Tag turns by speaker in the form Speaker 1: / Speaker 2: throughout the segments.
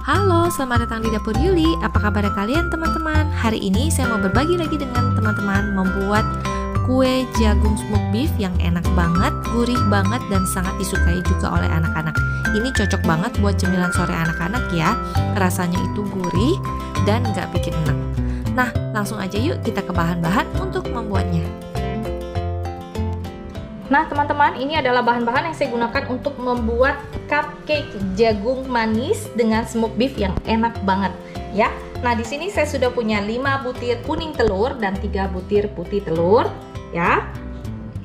Speaker 1: Halo, selamat datang di Dapur Yuli. Apa kabar kalian teman-teman? Hari ini saya mau berbagi lagi dengan teman-teman membuat kue jagung smoked beef yang enak banget, gurih banget, dan sangat disukai juga oleh anak-anak. Ini cocok banget buat cemilan sore anak-anak ya. Rasanya itu gurih dan nggak bikin enak. Nah, langsung aja yuk kita ke bahan-bahan untuk membuatnya. Nah teman-teman, ini adalah bahan-bahan yang saya gunakan untuk membuat cupcake jagung manis dengan smoked beef yang enak banget ya. Nah di sini saya sudah punya 5 butir kuning telur dan 3 butir putih telur ya.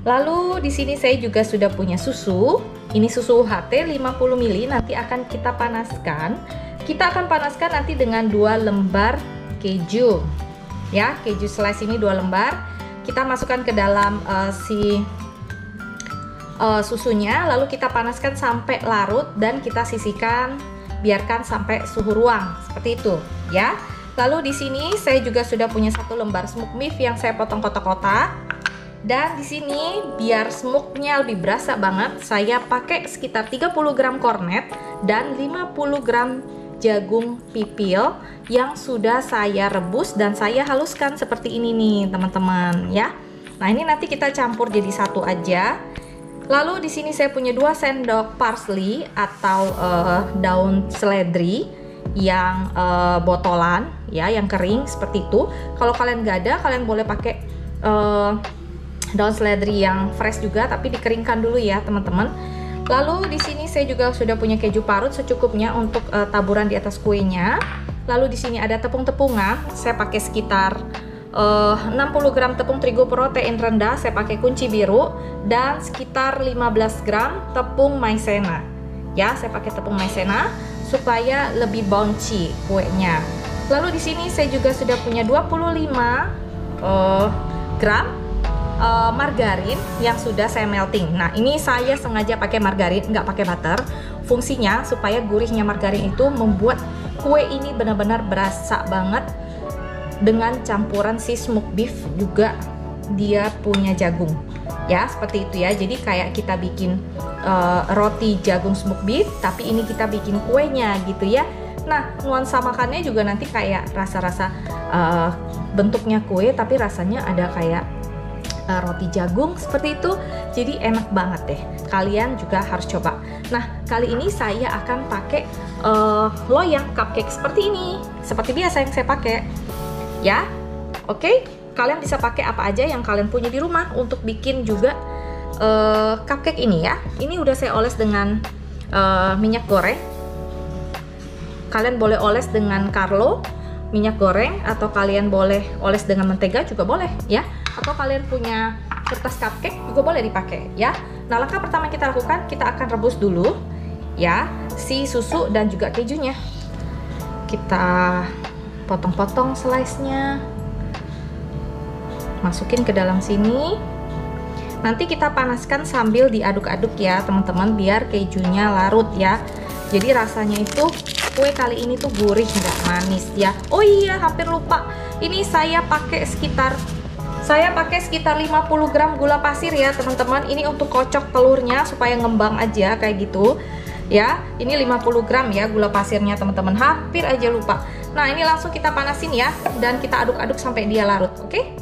Speaker 1: Lalu di sini saya juga sudah punya susu. Ini susu UHT 50 ml, nanti akan kita panaskan. Kita akan panaskan nanti dengan 2 lembar keju ya, keju slice ini 2 lembar. Kita masukkan ke dalam susunya, lalu kita panaskan sampai larut dan kita sisihkan, biarkan sampai suhu ruang seperti itu ya. Lalu di sini saya juga sudah punya 1 lembar smoked beef yang saya potong kotak-kotak, dan di sini biar smoke-nya lebih berasa banget, saya pakai sekitar 30 gram kornet dan 50 gram jagung pipil yang sudah saya rebus dan saya haluskan seperti ini nih teman-teman ya. Nah ini nanti kita campur jadi satu aja. Lalu di sini saya punya 2 sendok parsley atau daun seledri yang botolan ya, yang kering seperti itu. Kalau kalian nggak ada, kalian boleh pakai daun seledri yang fresh juga, tapi dikeringkan dulu ya teman-teman. Lalu di sini saya juga sudah punya keju parut secukupnya untuk taburan di atas kuenya. Lalu di sini ada tepung-tepungan, saya pakai sekitar 60 gram tepung terigu protein rendah, saya pakai kunci biru, dan sekitar 15 gram tepung maizena ya, saya pakai tepung maizena supaya lebih bouncy kuenya. Lalu di sini saya juga sudah punya 25 gram margarin yang sudah saya melting. Nah ini saya sengaja pakai margarin, nggak pakai butter. Fungsinya supaya gurihnya margarin itu membuat kue ini benar-benar berasa banget. Dengan campuran si smoked beef juga dia punya jagung ya, seperti itu ya. Jadi kayak kita bikin roti jagung smoked beef, tapi ini kita bikin kuenya gitu ya. Nah nuansa makannya juga nanti kayak rasa-rasa bentuknya kue tapi rasanya ada kayak roti jagung seperti itu. Jadi enak banget deh, kalian juga harus coba. Nah kali ini saya akan pakai loyang cupcake seperti ini, seperti biasa yang saya pakai ya. Oke, kalian bisa pakai apa aja yang kalian punya di rumah untuk bikin juga cupcake ini ya. Ini udah saya oles dengan minyak goreng. Kalian boleh oles dengan Carlo minyak goreng, atau kalian boleh oles dengan mentega juga boleh ya. Atau kalian punya kertas cupcake juga boleh dipakai ya. Nah langkah pertama yang kita lakukan, kita akan rebus dulu ya si susu dan juga kejunya. Kita potong-potong slice-nya, masukin ke dalam sini. Nanti kita panaskan sambil diaduk-aduk ya teman-teman, biar kejunya larut ya. Jadi rasanya itu kue kali ini tuh gurih, nggak manis ya. Oh iya, hampir lupa. Ini saya pakai sekitar 50 gram gula pasir ya teman-teman. Ini untuk kocok telurnya supaya ngembang aja kayak gitu ya. Ini 50 gram ya gula pasirnya teman-teman, hampir aja lupa. Nah ini langsung kita panasin ya, dan kita aduk-aduk sampai dia larut. Oke.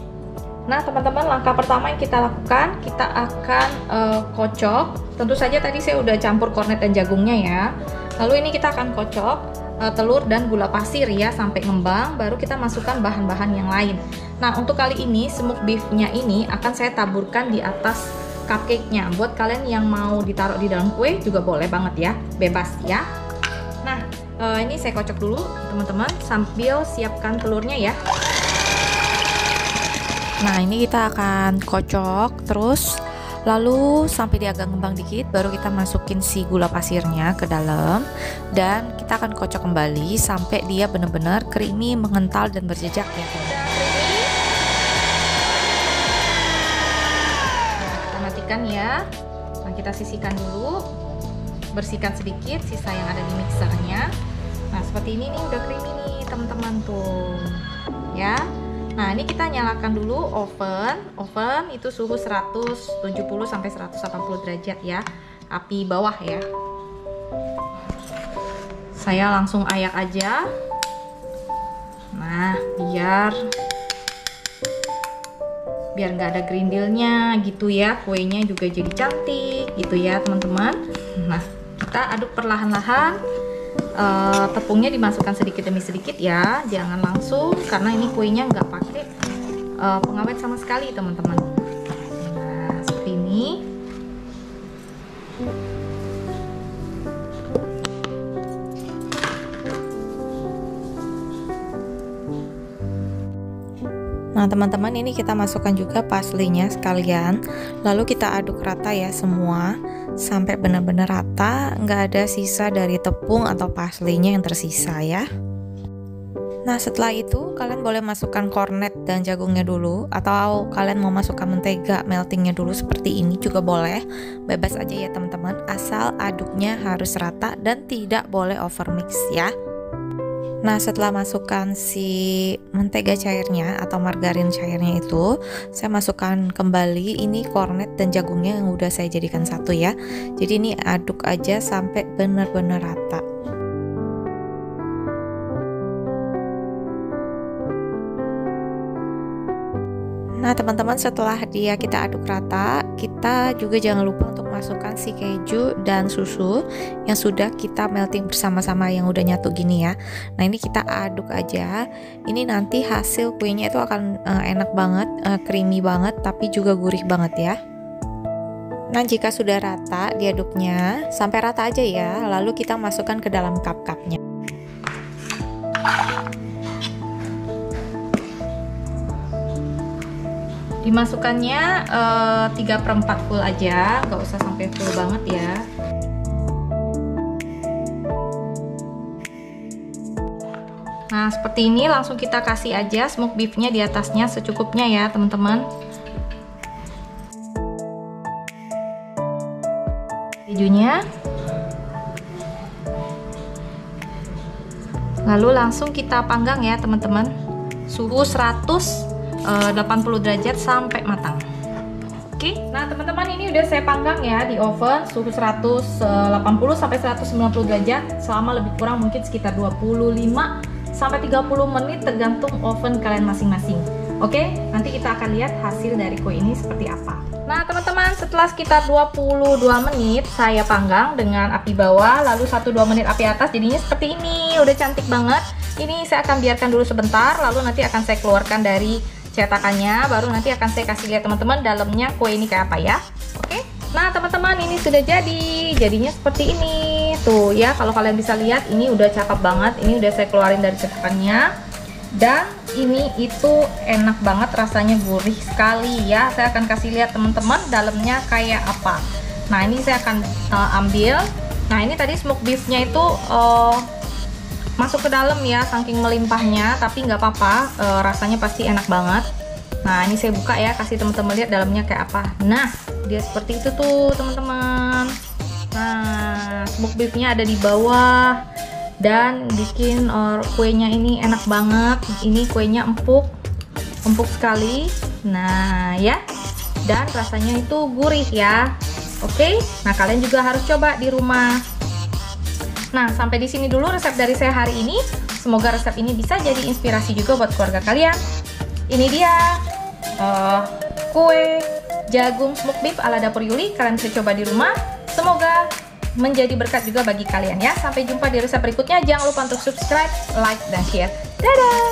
Speaker 1: Nah teman-teman, langkah pertama yang kita lakukan, kita akan kocok. Tentu saja tadi saya udah campur kornet dan jagungnya ya. Lalu ini kita akan kocok telur dan gula pasir ya sampai ngembang. Baru kita masukkan bahan-bahan yang lain. Nah untuk kali ini smoked beef-nya ini akan saya taburkan di atas cupcake-nya. Buat kalian yang mau ditaruh di dalam kue juga boleh banget ya, bebas ya. Nah ini saya kocok dulu teman-teman sambil siapkan telurnya ya. Nah ini kita akan kocok terus, lalu sampai dia agak ngembang dikit baru kita masukin si gula pasirnya ke dalam, dan kita akan kocok kembali sampai dia benar-benar creamy, mengental dan berjejak ya. Kita matikan ya. Nah kita sisihkan dulu, bersihkan sedikit sisa yang ada di mixernya. Nah seperti ini nih, udah creamy nih teman-teman tuh ya. Nah ini kita nyalakan dulu oven itu suhu 170 sampai 180 derajat ya, api bawah ya. saya langsung ayak aja. Nah, biar nggak ada gerindilnya gitu ya, kuenya juga jadi cantik gitu ya teman-teman. Nah, kita aduk perlahan-lahan. Tepungnya dimasukkan sedikit demi sedikit ya, jangan langsung karena ini kuenya nggak pakai pengawet sama sekali teman-teman. Nah, seperti ini. Nah teman-teman, ini kita masukkan juga parsley-nya sekalian, lalu kita aduk rata ya semua sampai benar-benar rata, nggak ada sisa dari tepung atau parsley-nya yang tersisa ya. Nah setelah itu kalian boleh masukkan kornet dan jagungnya dulu, atau kalian mau masukkan mentega meltingnya dulu seperti ini juga boleh, bebas aja ya teman-teman, asal aduknya harus rata dan tidak boleh overmix ya. Nah setelah masukkan si mentega cairnya atau margarin cairnya itu, saya masukkan kembali ini kornet dan jagungnya yang udah saya jadikan satu ya. Jadi ini aduk aja sampai benar-benar rata. Nah teman-teman, setelah kita aduk rata, kita juga jangan lupa untuk masukkan si keju dan susu yang sudah kita melting bersama-sama, yang udah nyatu gini ya. Nah ini kita aduk aja, ini nanti hasil kuenya itu akan enak banget, creamy banget, tapi juga gurih banget ya. Nah jika sudah rata diaduknya, sampai rata aja ya, lalu kita masukkan ke dalam cup-cupnya. Dimasukkannya 3/4 full aja, nggak usah sampai full banget ya. Nah seperti ini, langsung kita kasih aja smoked beefnya di atasnya secukupnya ya teman-teman. Kejunya, lalu langsung kita panggang ya teman-teman, suhu 180 derajat sampai matang. Oke, nah teman-teman, ini udah saya panggang ya di oven suhu 180 sampai 190 derajat selama lebih kurang mungkin sekitar 25 sampai 30 menit tergantung oven kalian masing-masing. Oke, nanti kita akan lihat hasil dari kue ini seperti apa. Nah teman-teman, setelah sekitar 22 menit saya panggang dengan api bawah, lalu 1-2 menit api atas, jadinya seperti ini, udah cantik banget. Ini saya akan biarkan dulu sebentar, lalu nanti akan saya keluarkan dari cetakannya, baru nanti akan saya kasih lihat teman-teman dalamnya kue ini kayak apa ya. Oke, nah teman-teman, ini sudah jadinya seperti ini tuh ya. Kalau kalian bisa lihat, ini udah cakep banget, ini udah saya keluarin dari cetakannya, dan ini itu enak banget, rasanya gurih sekali ya. Saya akan kasih lihat teman-teman dalamnya kayak apa. Nah ini saya akan ambil. Nah ini tadi smoked beefnya itu masuk ke dalam ya, saking melimpahnya, tapi nggak apa-apa, rasanya pasti enak banget. Nah ini saya buka ya, kasih teman-teman lihat dalamnya kayak apa. Nah dia seperti itu tuh teman-teman. Nah smoked beefnya ada di bawah dan bikin kuenya ini enak banget. Ini kuenya empuk sekali. Nah ya, dan rasanya itu gurih ya. Oke, nah kalian juga harus coba di rumah. Nah, sampai di sini dulu resep dari saya hari ini. Semoga resep ini bisa jadi inspirasi juga buat keluarga kalian. Ini dia kue jagung smoked beef ala Dapur Yuli. Kalian bisa coba di rumah. Semoga menjadi berkat juga bagi kalian ya. Sampai jumpa di resep berikutnya. Jangan lupa untuk subscribe, like, dan share. Dadah!